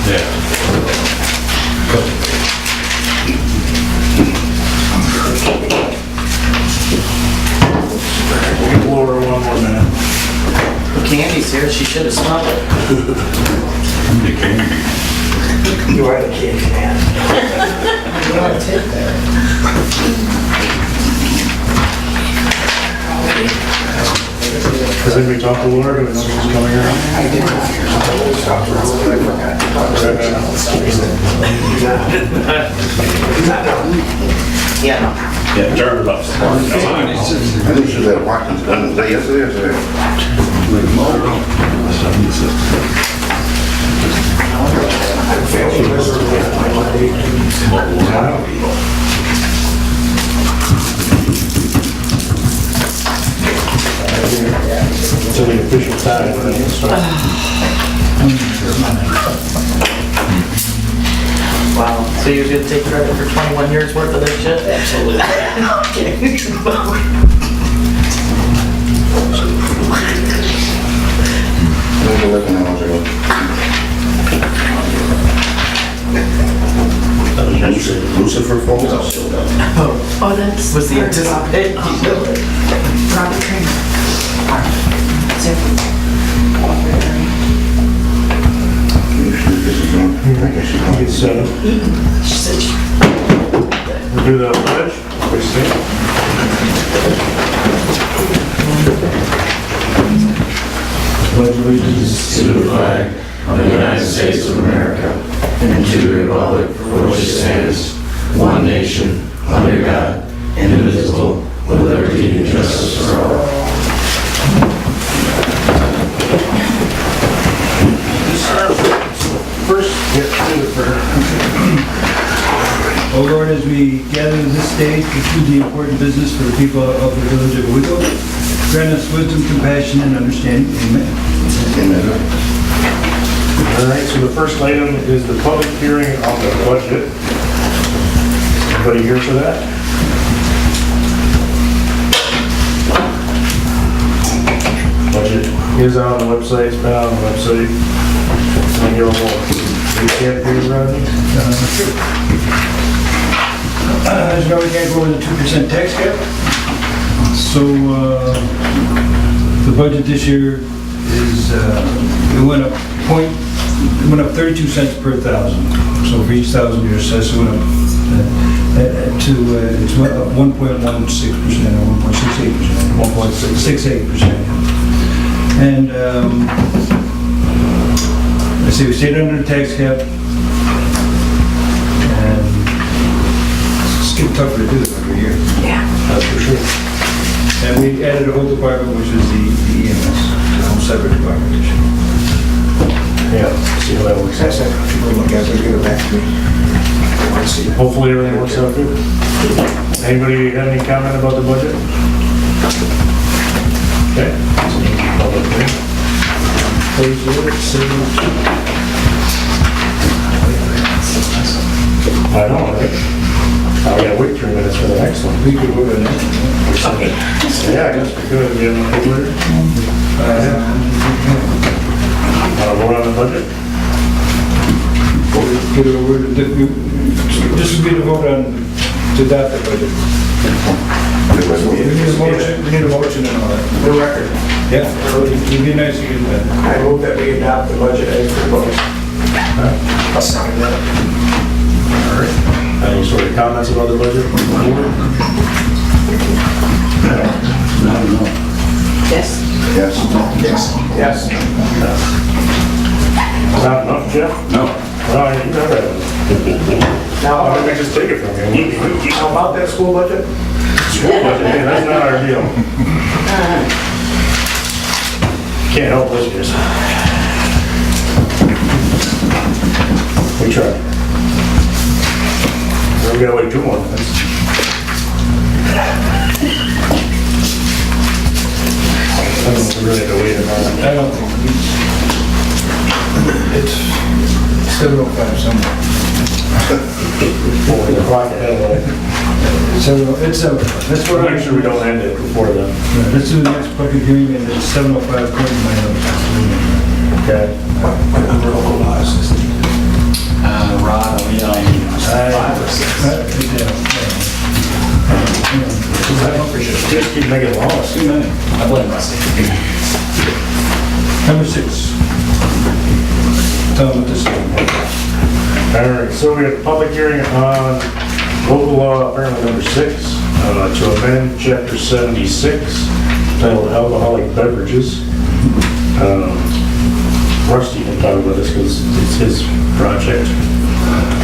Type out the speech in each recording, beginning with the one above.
Blow her one more minute. Candy's here, she should have smelled it. The candy. You are the cake man. You gotta take that. Because then we talked to Laura, do we know she's coming around? I did not hear. I stopped around, but I forgot. Yeah, no. Yeah, turn it up. I think she was at Watkins, yesterday or today? To the official time. Wow, so you're gonna take credit for 21 years worth of this shit? Absolutely. Lucifer Falls? Oh, that's... Was the anticipate? Robert Kramer. Get set up. We'll do the pledge. Please stand. Pledge allegiance to the flag of the United States of America and to the republic for which it stands, one nation, under God, indivisible, with liberty and justice for all. first. Oh Lord, as we gather in this day to do the important business for the people of the village of VOO, grant us wisdom, compassion, and understanding. Amen. Amen. All right, so the first item is the public hearing on the budget. Anybody here for that? Budget is on the website, it's been on the website. On your wall. You can't hear Rodney? As you know, we can't go over the 2% tax cap. So the budget this year is, it went up 32 cents per thousand. So for each thousand you're assessed, it went up it's up 1.16% or 1.68%. 1.68%. And I say we stayed under the tax cap. And it's getting tougher to do this every year. Yeah. That's for sure. And we added a whole department, which is the EMS, the home cyber department this year. Yeah, see how that works out. People look at it, get it back to me. I want to see it. Hopefully everything works out good. Anybody have any comment about the budget? Okay. Public hearing. Please do it, I know, right? I gotta wait 3 minutes for the next one. We could vote on that. Yeah, I guess we could, we have a paper. Vote on the budget? This would be the vote on to adopt the budget. We need a motion and all that. For the record, Yeah, it'd be nice to get that. I move that we adopt the budget as proposed. I'll second that. All right. Any sort of comments about the budget? Yes. Yes. Yes. Not enough, Jeff? No. Well, you know that. Now, Let me just take it from you. how about that school budget? School budget, man, that's not our deal. Can't help this, yes. We tried. We gotta wait 2 more minutes. I don't know if we're ready to wait or not. I don't think it's 7:05 somewhere. 4 o'clock ahead of it. It's 7:05. That's what Make sure we don't end it before then. Let's do the next public hearing and it's 7:05 according to my notes. Okay. tell them what this is. All right, so we have a public hearing on local law, apparently number 6, to amend chapter 76, titled alcoholic beverages. Rusty can talk about this because it's his project.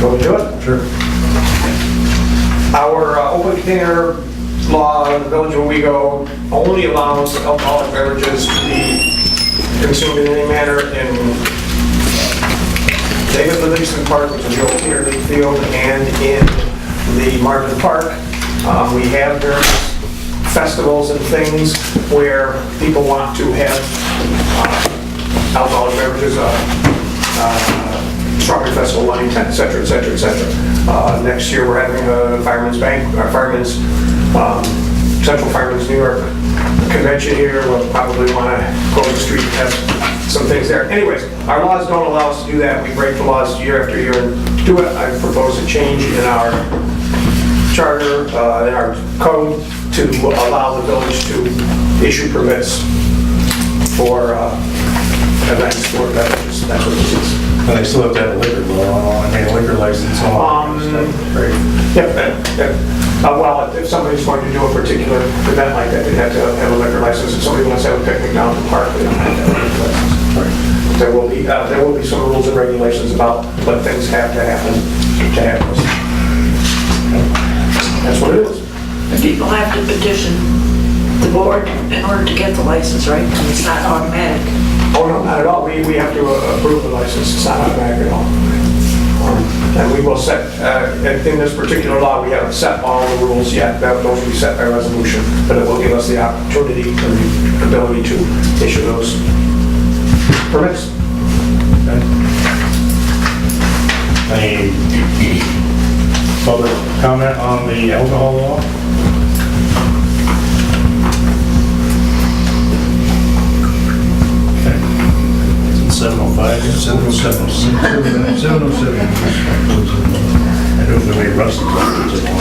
Go to it? Sure. Our open container law in the village of Owego only allows alcoholic beverages to be consumed in any manner in David Livingston Park, which is the old Peter League Field, and in the Marvin Park. We have various festivals and things where people want to have alcoholic beverages, Strawberry Festival, Lunning Tent, et cetera, et cetera, et cetera. Next year, we're having a Fireman's Bank, Central Fireman's New York convention here. We'll probably want to go to the street and have some things there. Anyways, our laws don't allow us to do that. We break the laws year after year and do it. I propose a change in our charter, in our code, to allow the village to issue permits for events for beverages. That's what this is. And they still have to have a liquor law, a liquor license on. Right. Well, if somebody's going to do a particular event like that, they have to have a liquor license. If somebody wants to have a picnic down in the park, they don't have to have a liquor license. Right. There will be some rules and regulations about what things have to happen to have this. That's what it is. And people have to petition the board in order to get the license, right? It's not automatic. Oh, no, not at all. We have to approve the license. It's not automatic at all. And we will set, in this particular law, we haven't set all the rules yet. Those will be set by resolution, but it will give us the opportunity and the ability to issue those permits. Any public comment on the alcohol law? Okay. It's at 7:05. 7:07. 7:07. I don't know if we rusty questions at all.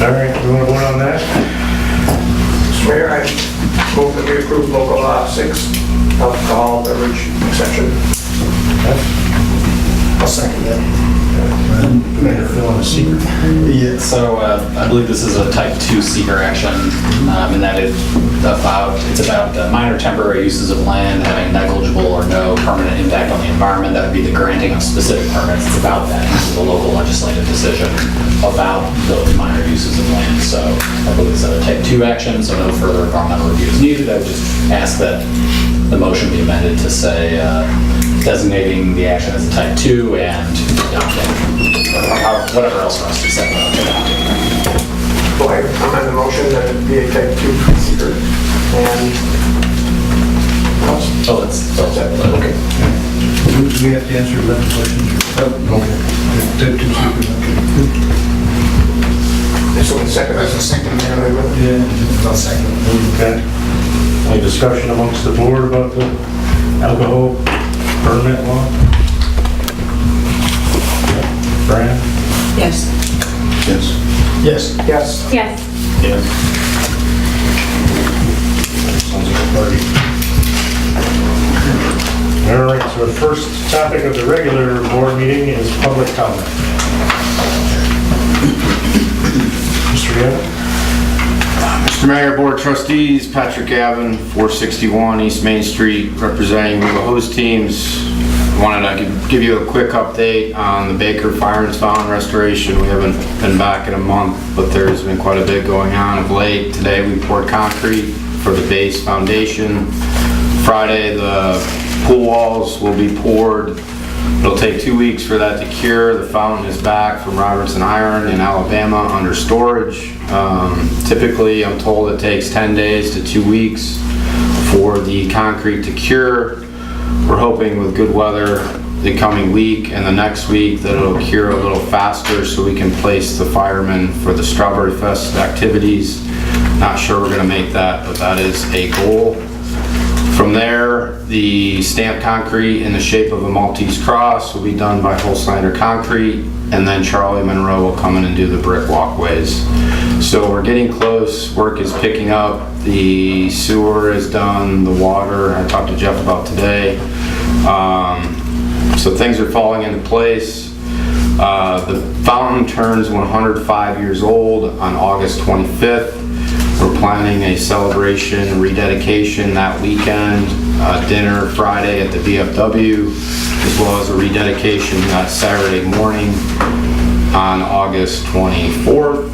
All right, we want to vote on that? Mr. Mayor, I move that we approve local law 6, alcohol beverage exception. I'll second that. Fill in a secret. Yeah, so I believe this is a type 2 seeker action, and that it's about minor temporary uses of land having negligible or no permanent impact on the environment. That would be the granting of specific permits. It's about that. This is a local legislative decision about those minor uses of land. So I believe it's a type 2 action, so no further environmental review is needed. I would just ask that the motion be amended to say designating the action as a type 2 and adopting, or whatever else Rusty said about adopting. Well, I amend the motion that it be a type 2 seeker. And Oh, that's okay. Do we have to answer 11 questions? Okay. Type 2 secret, this one second. okay. Yeah. I'll second. Okay. Any discussion amongst the board about the alcohol permit law? Brian? Yes. Yes. Yes. Yes. Yes. Yes. Sounds like a party. All right, so the first topic of the regular board meeting is public comment. Mr. Gavin? Mr. Mayor, Board Trustees, Patrick Gavin, 461 East Main Street, representing the hose teams. Wanted to give you a quick update on the Baker Fire and Fountain restoration. We haven't been back in a month, but there's been quite a bit going on of late. Today we poured concrete for the base foundation. Friday the pool walls will be poured. It'll take 2 weeks for that to cure. The fountain is back from Robertson Iron in Alabama under storage. Typically, I'm told it takes 10 days to 2 weeks for the concrete to cure. We're hoping with good weather the coming week and the next week that it'll cure a little faster so we can place the firemen for the Strawberry Fest activities. Not sure we're going to make that, but that is a goal. From there, the stamped concrete in the shape of a Maltese cross will be done by Holsteiner Concrete, and then Charlie Monroe will come in and do the brick walkways. So we're getting close, work is picking up, the sewer is done, the water, I talked to Jeff about today. So things are falling into place. The fountain turns 105 years old on August 25th. We're planning a celebration, rededication that weekend, dinner Friday at the VFW, as well as a rededication that Saturday morning on August 24th.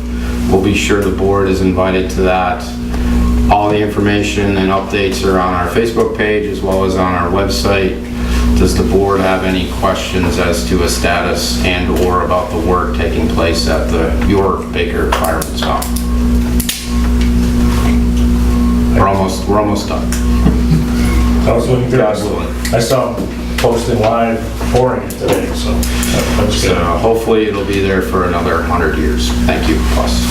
We'll be sure the board is invited to that. All the information and updates are on our Facebook page as well as on our website. Does the board have any questions as to a status and or about the work taking place at the York Baker Fireman's Home? We're almost done. I was looking good. Absolutely. I saw them posting live pouring it today, so that's So good. hopefully it'll be there for another 100 years. Thank you, plus.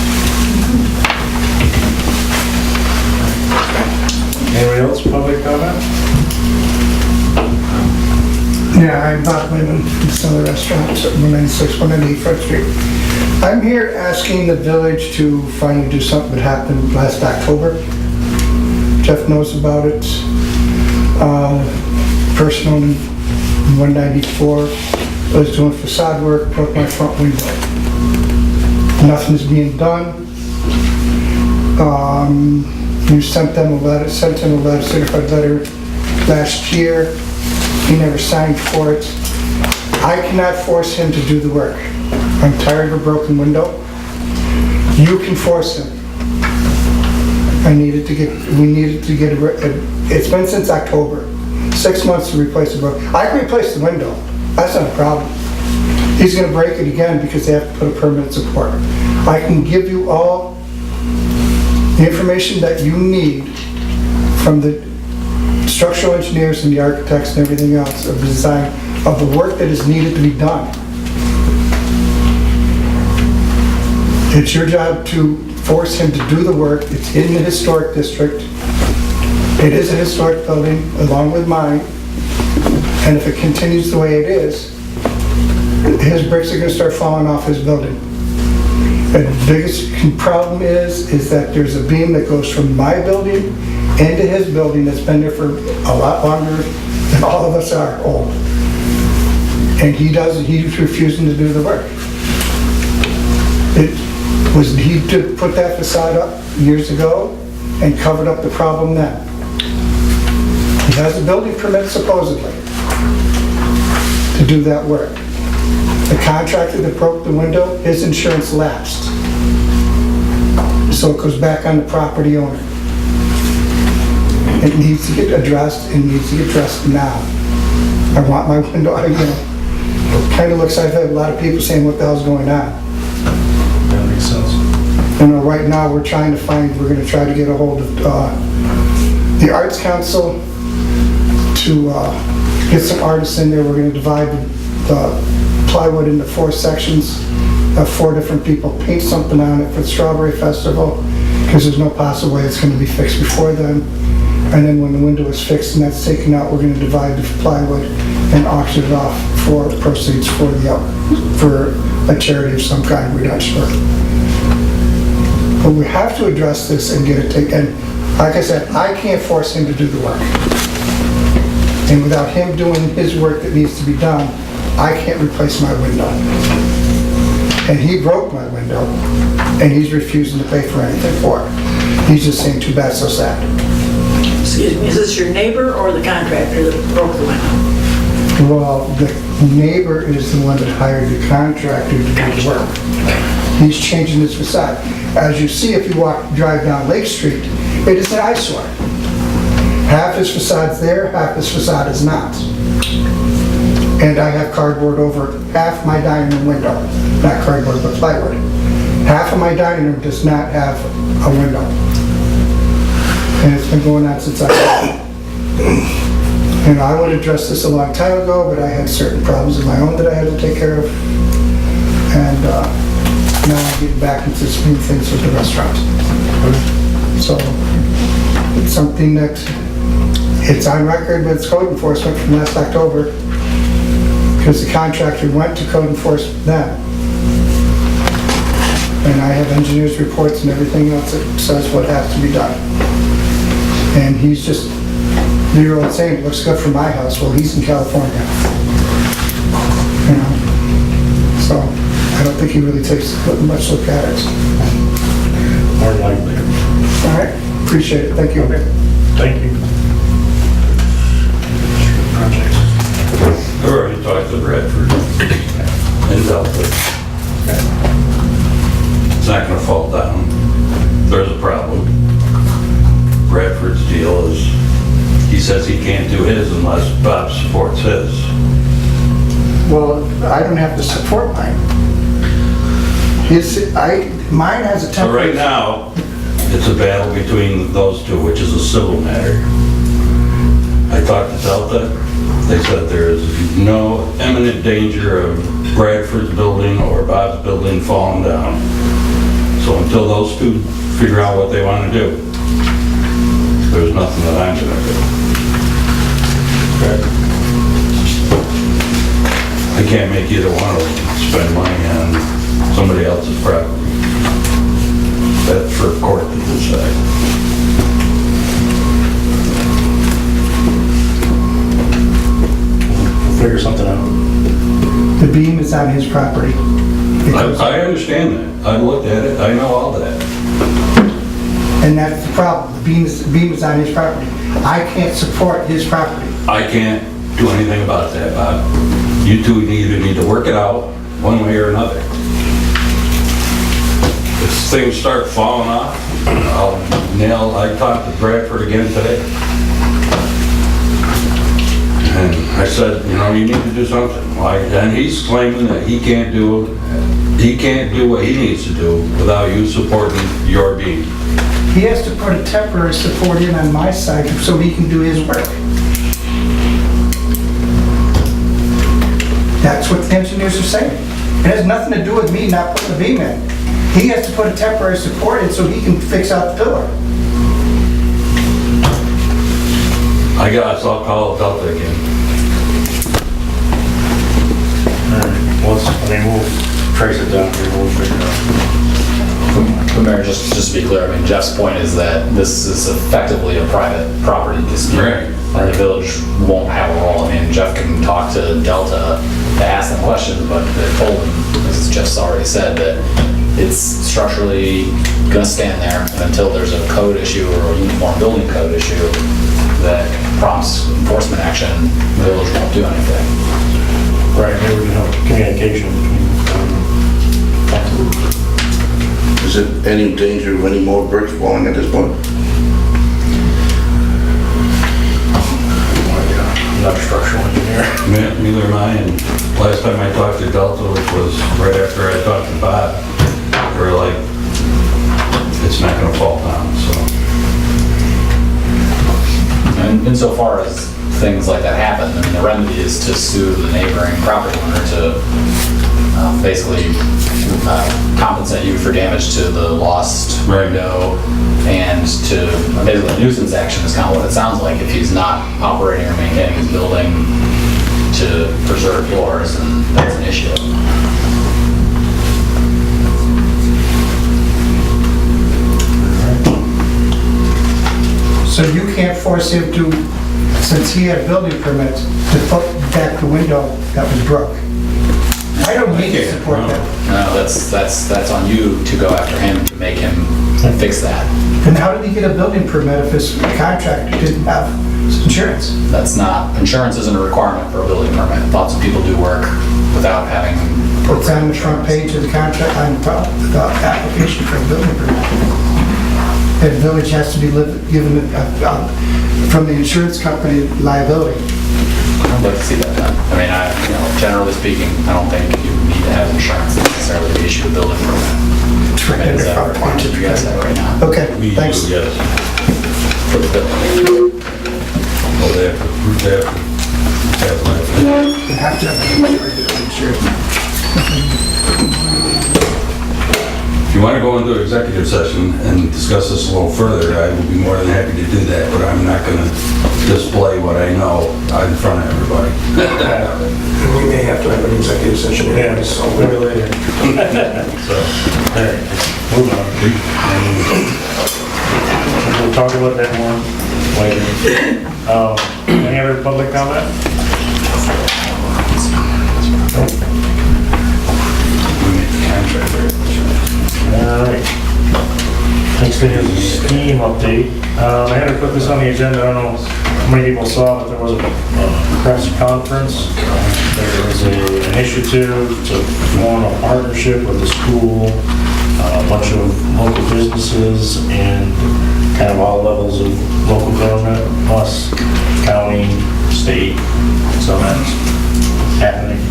Anybody else, public comment? Yeah, I'm Bob Lehman from Cellar Restaurants at 196, 198 Front Street. I'm here asking the village to finally do something that happened last October. Jeff knows about it. Person on 194 was doing facade work, broke my front window. Nothing's being done. You sent him a letter, certified letter last year. He never signed for it. I cannot force him to do the work. I'm tired of a broken window. You can force him. We needed to get it's been since October. 6 months to replace the broken. I can replace the window. That's not a problem. He's gonna break it again because they have to put a permanent support. I can give you all the information that you need from the structural engineers and the architects and everything else of the design of the work that is needed to be done. It's your job to force him to do the work. It's in the historic district. It is a historic building along with mine. And if it continues the way it is, his bricks are gonna start falling off his building. The biggest problem is that there's a beam that goes from my building into his building that's been there for a lot longer than all of us are old. And he's refusing to do the work. He put that facade up years ago and covered up the problem then. He has a building permit supposedly to do that work. The contractor that broke the window, his insurance lapsed. So it goes back on the property owner. It needs to get addressed and needs to get addressed now. I want my window, it kind of looks like I've had a lot of people saying, what the hell's going on? That makes sense. Right now we're going to try to get a hold of the Arts Council to get some artists in there. We're going to divide the plywood into 4 sections, have 4 different people paint something on it for the Strawberry Festival, because there's no possible way it's going to be fixed before then. And then when the window is fixed and that's taken out, we're going to divide the plywood and auction it off for proceeds for a charity of some kind, we're not sure. But we have to address this and get it taken. And like I said, I can't force him to do the work. And without him doing his work that needs to be done, I can't replace my window. And he broke my window, and he's refusing to pay for anything for it. He's just saying, too bad, so sad. Excuse me, is this your neighbor or the contractor that broke the window? Well, the neighbor is the one that hired the contractor to do the work. He's changing his facade. As you see, if you drive down Lake Street, it is an eyesore. Half his facade's there, half his facade is not. And I have cardboard over half my dining room window. Not cardboard, but plywood. Half of my dining room does not have a window. And it's been going on since I I would have addressed this a long time ago, but I had certain problems of my own that I had to take care of. And now I'm getting back into some things with the restaurant. So it's something that It's on record with code enforcement from last October, because the contractor went to code enforcement then. And I have engineers' reports and everything else that says what has to be done. And he's just, you're all saying, it looks good for my house. Well, he's in California. You know? So, I don't think he really takes much look at it. More likely. All right, appreciate it, thank you. Thank you. Projects. I already talked to Bradford and dealt with it. It's not gonna fall down. There's a problem. Bradford's deal is, he says he can't do his unless Bob supports his. Well, I don't have to support mine. Mine has a So temporary... right now, it's a battle between those two, which is a civil matter. I talked to Delta. They said there is no imminent danger of Bradford's building or Bob's building falling down. So until those two figure out what they want to do, there's nothing that I'm gonna do. I can't make either one of them spend money on somebody else's property. That's for court to decide. Figure something out. The beam is on his property. I understand that. I looked at it. I know all that. And that's the problem. The beam is on his property. I can't support his property. I can't do anything about that, Bob. You two either need to work it out one way or another. If things start falling off, I talked to Bradford again today. And I said, you know, you need to do something. And he's claiming that he can't do what he needs to do without you supporting your beam. He has to put a temporary support in on my side so he can do his work. That's what the engineers are saying. It has nothing to do with me not putting the beam in. He has to put a temporary support in so he can fix out the pillar. I guess I'll call Delta again. We'll trace it down here, we'll figure it out. Mayor, just to be clear, I mean, Jeff's point is that this is effectively a private property dispute. Right. And the village won't have a role. I mean, Jeff can talk to Delta to ask them questions, but they told him, as Jeff's already said, that it's structurally gonna stand there until there's a code issue or a uniform building code issue that prompts enforcement action. The village won't do anything. Right, maybe we can have communication between. Is it any danger of any more bricks falling at this point? I'm not a structural engineer. Neither am I, and last time I talked to Delta, which was right after I talked to Bob, they were like, it's not gonna fall down, so. And insofar as things like that happen, I mean, the remedy is to sue the neighboring property owner to basically compensate you for damage to the lost window, and to, basically a nuisance action is kind of what it sounds like if he's not operating or maintaining his building to preserve yours, and that's an issue. So you can't force him to, since he had a building permit, to put back the window that was broke. I don't need to support that. No, that's on you to go after him to make him fix that. And how did he get a building permit if his contractor didn't have insurance? That's not, insurance isn't a requirement for a building permit. Lots of people do work without having. It's on the front page of the contract, on the application for a building permit. The village has to be given from the insurance company liability. I'd like to see that done. I mean, generally speaking, I don't think you need to have insurance necessarily to issue a building permit. I mean, is that a requirement you guys have right now? Okay, We do, thanks. yes. For the building? Oh, they have to have that. You have to have insurance. If you want to go into executive session and discuss this a little further, I would be more than happy to do that, but I'm not going to display what I know in front of everybody. We may have to have an executive session anyway, so Maybe later. So, all right, move on. We'll talk about that more later. Any other public comment? All right. Next thing is a scheme update. I had to put this on the agenda. I don't know how many people saw, but there was a press conference. There was an initiative to form a partnership with the school, a bunch of local businesses, and kind of all levels of local government, plus county, state, so that's happening.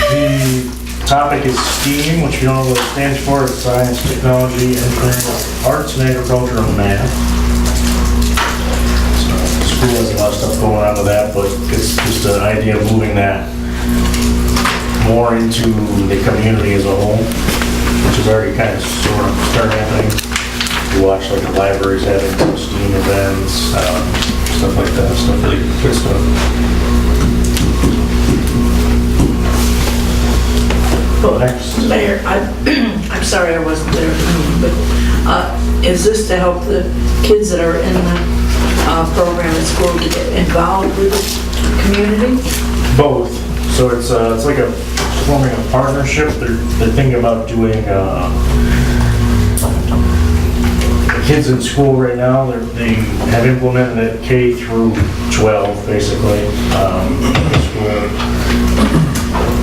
The topic is STEAM, which you don't know what it stands for. It's science, technology, engineering, arts, and agriculture, and math. So the school has a lot of stuff going on with that, but it's just an idea of moving that more into the community as a whole, which is already kind of sort of starting happening. You watch like the libraries having some STEAM events, stuff like that, stuff really good stuff. Next. Mayor, I'm sorry I wasn't there, but is this to help the kids that are in the program at school to get involved with the community? Both. So it's like forming a partnership. They're thinking about doing the kids in school right now. They have implemented it K through 12 basically in school.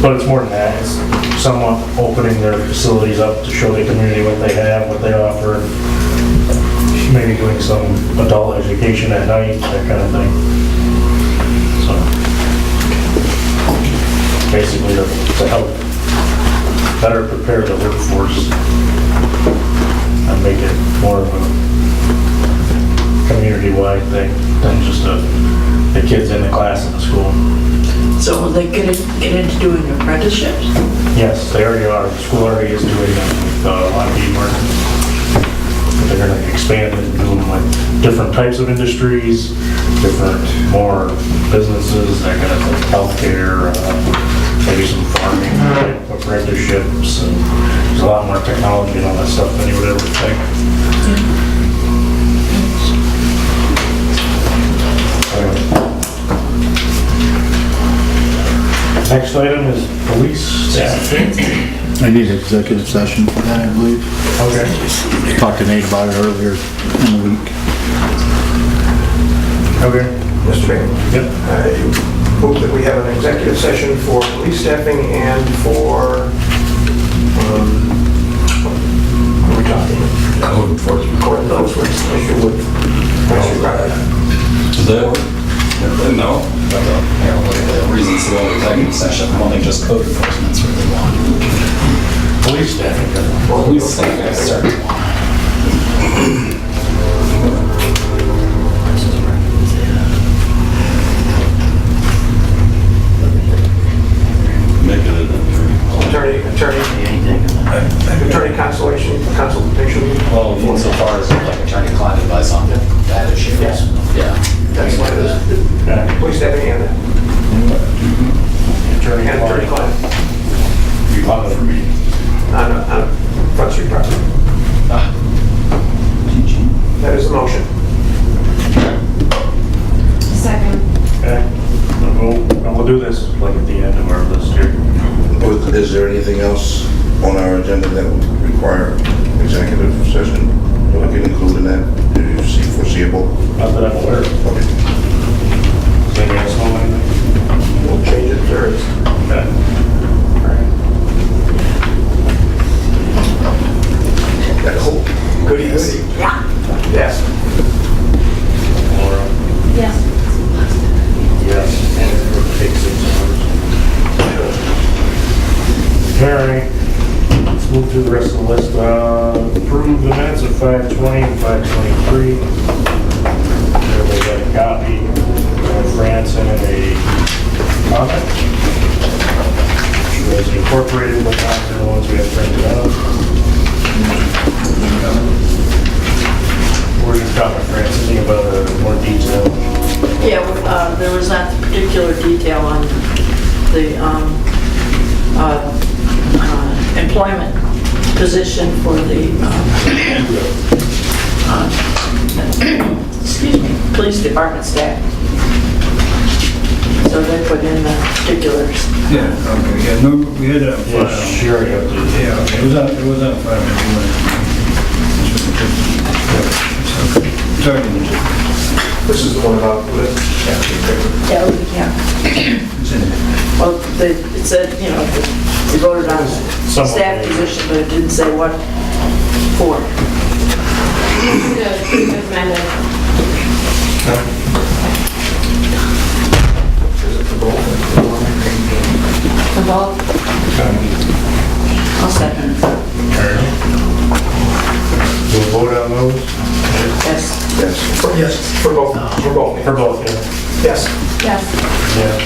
But it's more than that. It's somewhat opening their facilities up to show the community what they have, what they offer. Maybe doing some adult education at night, that kind of thing. So basically to help better prepare the workforce and make it more of a community-wide thing than just the kids in the class in the school. So will they get into doing apprenticeships? Yes, they already are. The school already is doing them with Lockheed Martin. They're going to expand it and do them like different types of industries, different more businesses, that kind of like healthcare, maybe some farming type apprenticeships, and there's a lot more technology and all that stuff than you would ever think. Next item is police staffing. I need an executive session for that, I believe. Okay. Talked to Nate about it earlier in the week. Okay. Mr. Mayor, Yep. I hope that we have an executive session for police staffing and for, what are we talking? Code enforcement. Court enforcement. Mr. Wood. Mr. Roberts. Is that? No. I don't look at the reasons to go into executive session. I don't think just code enforcement's really one. Police staffing. Police staffing is certainly one. Make it Attorney consultation. Well, insofar as like attorney-client advice on that issue. Yes. Yeah. That's what it is. Police staffing and attorney client You bought it for me. on Front Street property. That is the motion. Second. Okay. And we'll do this like at the end of our list here. Is there anything else on our agenda that would require executive session that we can include in that? Do you see foreseeable? Not that I'm aware of. Okay. Does anyone else know anything? We'll change it to thirds. Okay. All right. That whole goody goody. Yes. Laura? Yes. Yes. And it will take 6 hours. All right. Let's move through the rest of the list. Approve the minutes of 5:20 and 5:23. Everybody got a copy. France and a comment. She was incorporated with that. the employment position for the excuse me, police department staff. So they put in the particulars. Yeah, okay, yeah, no, we had that on Yeah, file. sure, you have to. Yeah, okay, it was on file. Sorry. This is the one about the... Yeah. Well, it said, you know, we voted on Some- staff position, but it didn't say what for. For both? I'll second. We'll vote on those? Yes. Yes. For both, for both. For both, yeah. Yes. Yes. Yeah.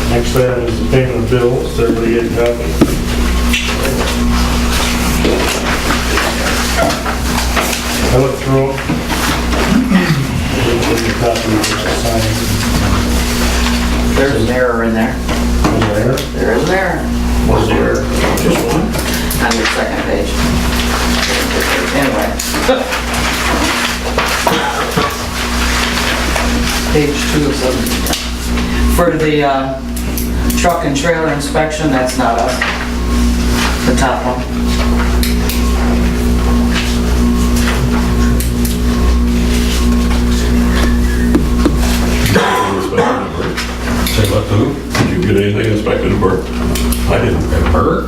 Next item is the payment of bills. Everybody get a copy? I looked through them. There's an error in there. There is an error. Was there? Just one. On your second page. Anyway. Page 2 of 17. For the truck and trailer inspection, that's not us. The top one. Say what, who? Did you get anything inspected at Burke? I didn't. At Burt?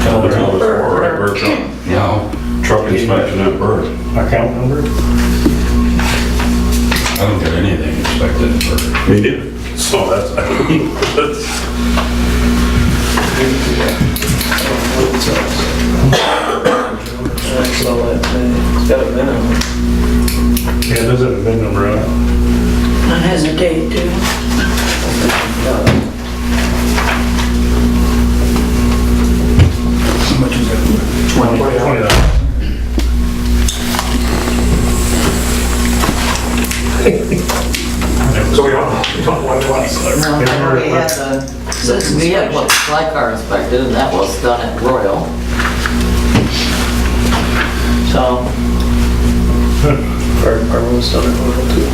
Tell them how it's for at Burke truck. No. Truck inspection at Burke. Account number? I don't get anything expected at Burt. Me neither. So that's, I mean, that's... So it's got a minimum. Yeah, it does have a VIN number on it. It has a date too. How much is that? $20. So we don't know what it was. No, I know we had what, fly car inspected, and that was done at Royal. So. Fire department was done at Royal too.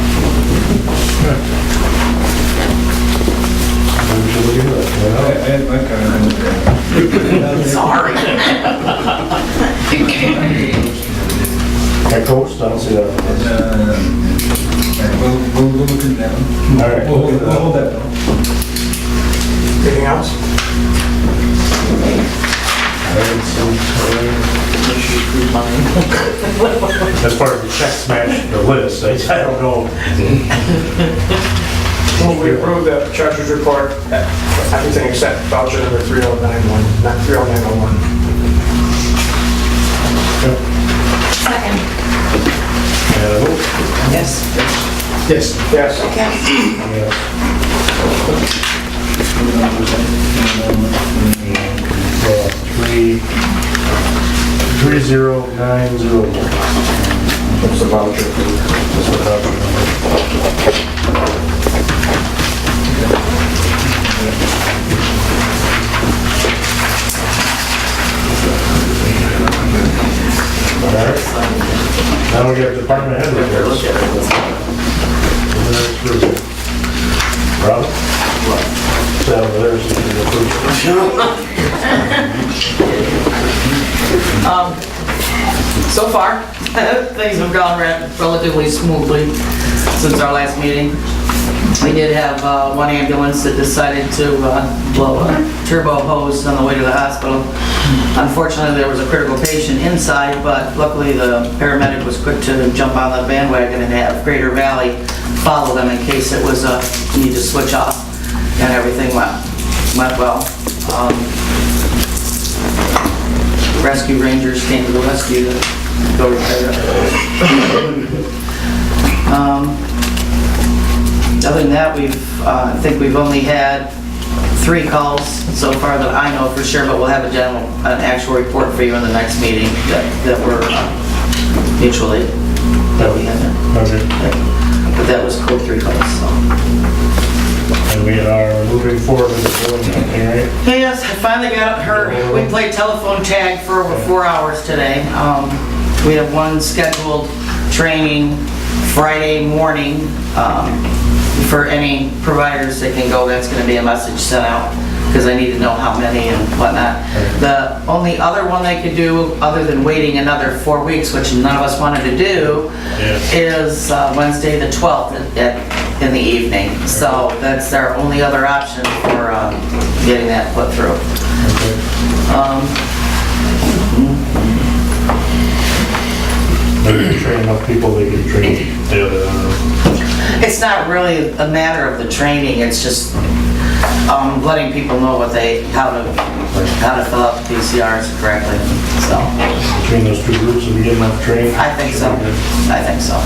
I had my car. Sorry. Echoes, I don't see that. We'll look into that one. All right. We'll hold that one. Anything else? As far as the check smash the list, I don't know. Well, we approved the treasurer's report, everything except voucher number 3091, not 30901. Second. And a vote? Yes. Yes. Yes. Okay. Yes. 30901. What's the voucher? That's what voucher Alright. Now we got department head reports. Robin? That over there is the So far, things have gone relatively smoothly since our last meeting. We did have one ambulance that decided to blow a turbo hose on the way to the hospital. Unfortunately, there was a critical patient inside, but luckily the paramedic was quick to jump on the bandwagon and have Greater Valley follow them in case it was need to switch off, and everything went well. Rescue Rangers came to the rescue to go repair it. Other than that, I think we've only had 3 calls so far that I know for sure, but we'll have an actual report for you in the next meeting that were mutual aid that we had. Okay. But that was code 3 calls, so. we are moving forward with the billing company, right? Yes, I finally got her, we played telephone tag for over 4 hours today. We have one scheduled training Friday morning for any providers that can go. That's gonna be a message sent out, because I need to know how many and whatnot. The only other one they could do, other than waiting another 4 weeks, which none of us wanted to do, is Wednesday the 12th in the evening. So that's our only other option for getting that put through. Maybe train enough people, they can train the other, It's not really a matter of the training, it's just letting people know how to fill out the PCRs correctly, so. between those two groups, if we get enough training. I think so. I think so.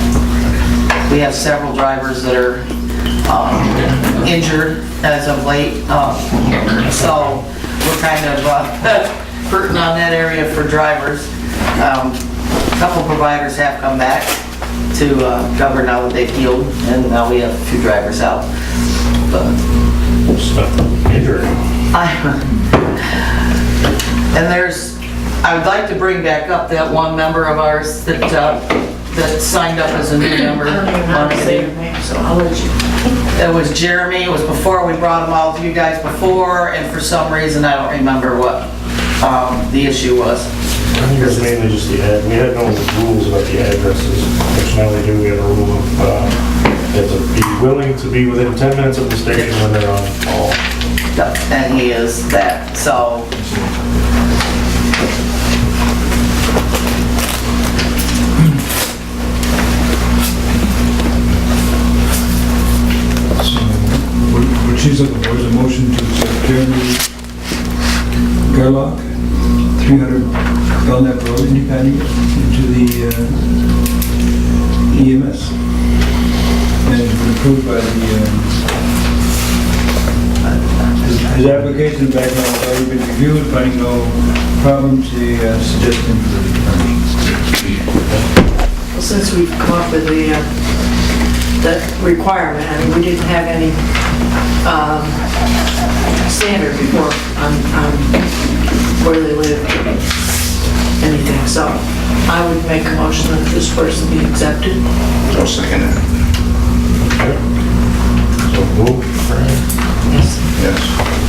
We have several drivers that are injured as of late, so we're kind of hurting on that area for drivers. A couple providers have come back to cover now that they've healed, and now we have a few drivers out. But Stuff injured. I would like to bring back up that one member of ours that signed up as a new member. I don't even know how to say her name, so I'll let you. It was Jeremy. It was before we brought them all to you guys before, and for some reason, I don't remember what the issue was. I think it's mainly just the ad, we had no rules about the addresses, which now we do, we have a rule of, they have to be willing to be within 10 minutes of the station when they're on call. And he is that, so. What she's looking for is a motion to accept Jeremy Garlock, 300 Belknap Road, Independent, into the EMS. And it's been approved by his application and background has already been reviewed, finding no problems, he suggests him for the department. Well, since we've come up with that requirement, I mean, we didn't have any standard before on where they live, anything, so I would make a motion that this person be accepted. I'll second that. So move, Fran? Yes. Yes.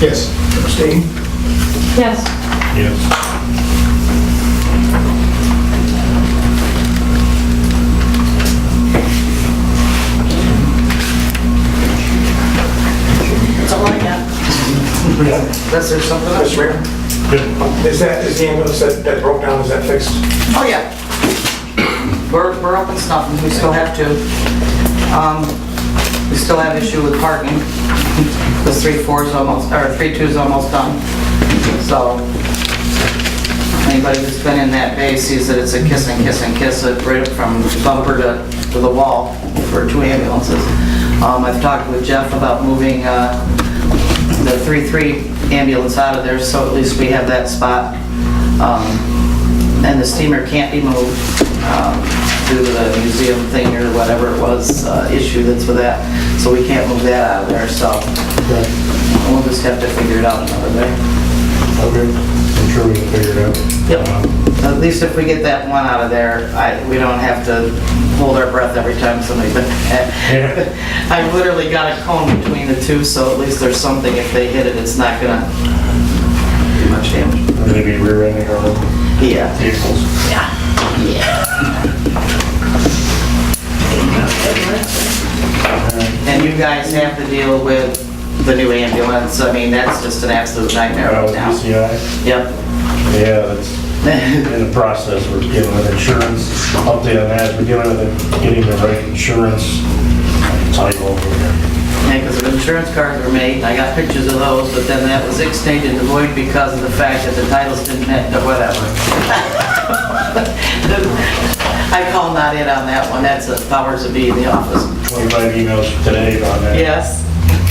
Yes. Abstain? Yes. Yes. That's all I got. Unless there's something else. Mr. Mayor? Is the ambulance that broke down, is that fixed? Oh, yeah. We're up and snuffing, we still have to. We still have issue with parking. The 3-4 is almost, or 3-2 is almost done. So, anybody who's been in that bay sees that it's a kiss and kiss and kiss, right from bumper to the wall for 2 ambulances. I've talked with Jeff about moving the 3-3 ambulance out of there, so at least we have that spot. And the steamer can't be moved due to the museum thing or whatever it was, issue that's with that. So we can't move that out of there, so we'll just have to figure it out another way. Okay, I'm sure we can figure it out. Yep. At least if we get that one out of there, we don't have to hold our breath every time somebody, I've literally got a cone between the two, so at least there's something, if they hit it, it's not gonna do much damage. Maybe rear-ending our Yeah. vehicles. And you guys have to deal with the new ambulance, I mean, that's just an absolute nightmare right now. PCI? Yep. Yeah, that's in the process. We're dealing with insurance. Update on that, we're dealing with getting the right insurance title. Yeah, because the insurance cards were made, and I got pictures of those, but then that was exchanged into void because of the fact that the titles didn't match, or whatever. I call not in on that one, that's the powers that be in the office. 25 emails today on that. Yes.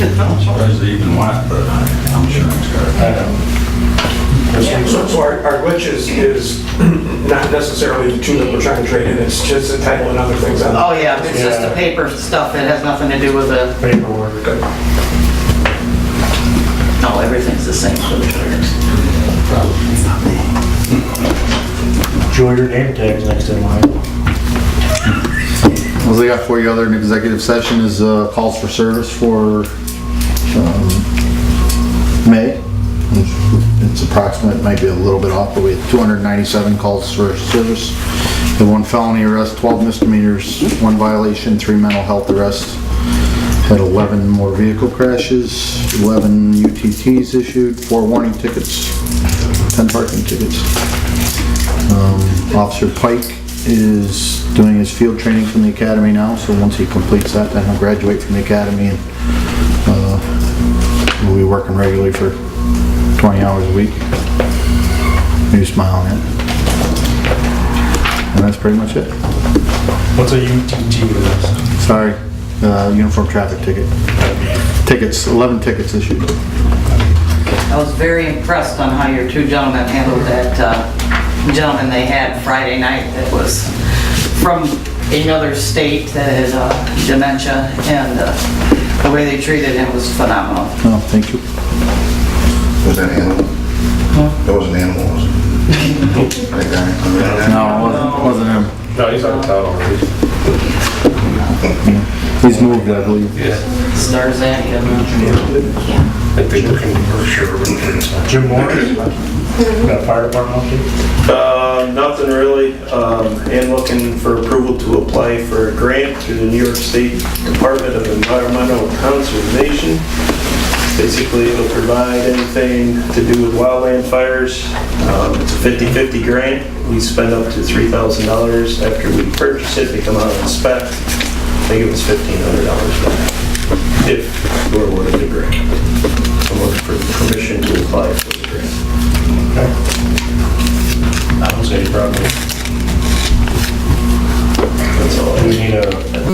I'm surprised they even want the insurance card. I know. So our glitch is not necessarily the 2 that we're trying to trade in, it's just the title and other things on it. Oh, yeah, it's just the paper stuff that has nothing to do with the, Paperwork. No, everything's the same for the trailers. Enjoy your name tags next in line. What I got for you other than executive session is calls for service for May. It's approximate, might be a little bit off, but we had 297 calls for service. Had 1 felony arrest, 12 misdemeanors, 1 violation, 3 mental health arrests. Had 11 more vehicle crashes, 11 UTTs issued, 4 warning tickets, 10 parking tickets. Officer Pike is doing his field training from the academy now, so once he completes that, then he'll graduate from the academy and we'll be working regularly for 20 hours a week. Maybe smiling at it. And that's pretty much it. What's a UTT list? Sorry, uniform traffic ticket. Tickets, 11 tickets issued. I was very impressed on how your two gentlemen handled that gentleman they had Friday night that was from another state that had dementia, and the way they treated him was phenomenal. Oh, thank you. Was that animal? That was an animal, was it? That guy? No, it wasn't him. No, he's on the town already. He's moved, I believe. Stars at him. I think we're for sure. Jim Morris? Got a fire department update? Nothing really. And looking for approval to apply for a grant through the New York State Department of Environmental Conservation. Basically, it'll provide anything to do with wildland fires. It's a 50-50 grant. We spend up to $3,000 after we purchase it. They come out and inspect. I think it was $1,500 back if we're awarded the grant. I'm looking for permission to apply for the grant. I don't see any problem.